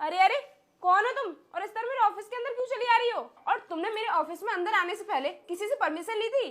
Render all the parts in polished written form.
अरे अरे, कौन हो तुम और इस तरह मेरे ऑफिस के अंदर क्यों चली आ रही हो? और तुमने मेरे ऑफिस में अंदर आने से पहले किसी से परमिशन ली थी?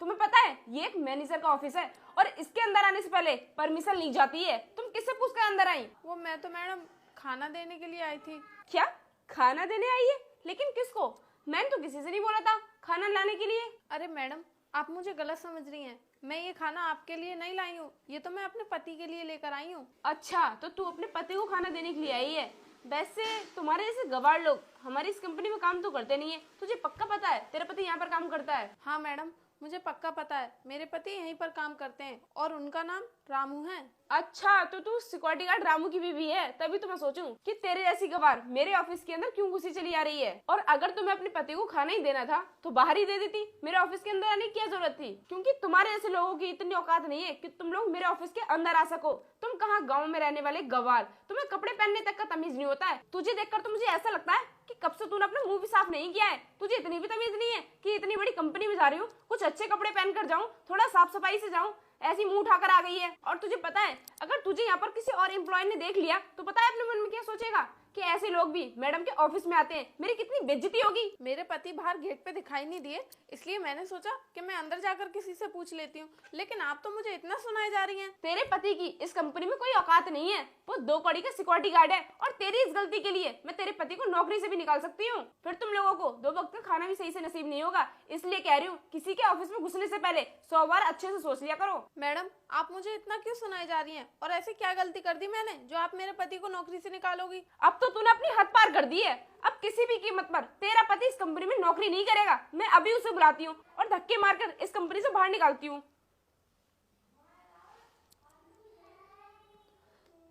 तुम्हें पता है ये एक मैनेजर का ऑफिस है और इसके अंदर आने से पहले परमिशन ली जाती है। तुम किससे पूछ कर अंदर आई? वो मैं तो मैडम खाना देने के लिए आई थी। क्या खाना देने आई है? लेकिन किसको? मैंने तो किसी से नहीं बोला था खाना लाने के लिए। अरे मैडम, आप मुझे गलत समझ रही हैं। मैं ये खाना आपके लिए नहीं लाई हूँ, ये तो मैं अपने पति के लिए लेकर आई हूँ। अच्छा, तो तू अपने पति को खाना देने के लिए आई है। वैसे तुम्हारे जैसे गवार लोग हमारी इस कंपनी में काम तो करते नहीं है। तुझे पक्का पता है तेरा पति यहाँ पर काम करता है? हाँ मैडम, मुझे पक्का पता है। मेरे पति यहीं पर काम करते हैं और उनका नाम रामू है। अच्छा, तो तू सिक्योरिटी गार्ड रामू की बीवी है। तभी तो मैं सोचूं कि तेरे जैसी गवार मेरे ऑफिस के अंदर क्यों घुसी चली आ रही है। और अगर तुम्हें अपने पति को खाना ही देना था तो बाहर ही दे देती, मेरे ऑफिस के अंदर आने की क्या जरूरत थी? क्योंकि तुम्हारे जैसे लोगों की इतनी औकात नहीं है कि तुम लोग मेरे ऑफिस के अंदर आ सको। तुम कहाँ गाँव में रहने वाले गवार, तुम्हें कपड़े पहनने तक का तमीज नहीं होता है। तुझे देखकर तो मुझे ऐसा लगता है कि कब से तूने अपना मुंह भी साफ नहीं किया है। तुझे इतनी भी तमीज नहीं है कि इतनी बड़ी कंपनी में जा रही हूँ, कुछ अच्छे कपड़े पहन कर जाऊँ, थोड़ा साफ सफाई से जाऊँ, ऐसी मुंह उठाकर आ गई है। और तुझे पता है अगर तुझे यहाँ पर किसी और एम्प्लॉय ने देख लिया तो पता है अपने मन में क्या सोचेगा कि ऐसे लोग भी मैडम के ऑफिस में आते हैं, मेरी कितनी बेइज्जती होगी। मेरे पति बाहर गेट पे दिखाई नहीं दिए, इसलिए मैंने सोचा कि मैं अंदर जाकर किसी से पूछ लेती हूँ। लेकिन आप तो मुझे इतना सुनाई जा रही हैं। तेरे पति की इस कंपनी में कोई औकात नहीं है। वो 2 कौड़ी का सिक्योरिटी गार्ड है और तेरी इस गलती के लिए मैं तेरे पति को नौकरी से भी निकाल सकती हूँ। फिर तुम लोगों को 2 वक्त का खाना भी सही से नसीब नहीं होगा। इसलिए कह रही हूँ किसी के ऑफिस में घुसने से पहले 100 बार अच्छे से सोच लिया करो। मैडम, आप मुझे इतना क्यों सुनाई जा रही हैं? और ऐसी क्या गलती कर दी मैंने जो आप मेरे पति को नौकरी से निकालोगी? अब तो तूने अपनी हद पार कर दी है। अब किसी भी कीमत पर तेरा पति इस कंपनी में नौकरी नहीं करेगा। मैं अभी उसे बुलाती हूँ और धक्के मारकर इस कंपनी से बाहर निकालती हूँ।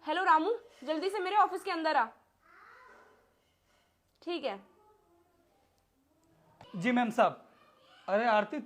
हेलो रामू, जल्दी से मेरे ऑफिस के अंदर आ। ठीक है। जी मैम साहब। अरे आरती,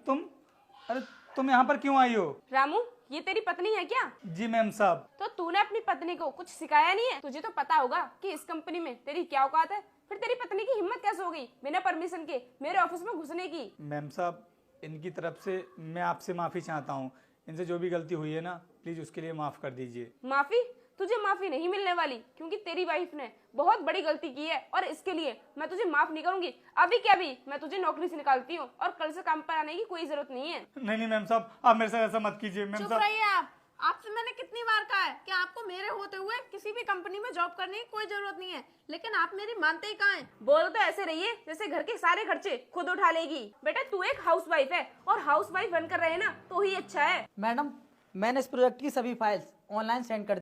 तुम यहाँ पर क्यों आई हो? रामू, ये तेरी पत्नी है क्या? जी मैम साहब। तो तूने अपनी पत्नी को कुछ सिखाया नहीं है? तुझे तो पता होगा कि इस कंपनी में तेरी क्या औकात है। फिर तेरी पत्नी की हिम्मत कैसे हो गई बिना परमिशन के मेरे ऑफिस में घुसने की? मैम साहब, इनकी तरफ से मैं आपसे माफ़ी चाहता हूँ। इनसे जो भी गलती हुई है ना, प्लीज़ उसके लिए माफ़ कर दीजिए। माफी? तुझे माफी नहीं मिलने वाली, क्योंकि तेरी वाइफ ने बहुत बड़ी गलती की है और इसके लिए मैं तुझे माफ नहीं करूंगी। अभी क्या भी मैं तुझे नौकरी से निकालती हूँ और कल से काम पर आने की कोई जरूरत नहीं है। नहीं मैम साहब, आप मेरे साथ ऐसा मत कीजिए। मैम चुप साहब, रहिए आप। आपसे मैंने कितनी बार कहा है कि आपको मेरे होते हुए किसी भी कंपनी में जॉब करने की कोई जरूरत नहीं है, लेकिन आप मेरी मानते ही कहाँ हैं? बोल तो ऐसे रही है जैसे घर के सारे खर्चे खुद उठा लेगी। बेटा तू एक हाउसवाइफ है और हाउसवाइफ बनकर रहे ना तो ही अच्छा है। मैडम, मैंने इस प्रोजेक्ट की सभी फाइल्स ऑनलाइन सेंड कर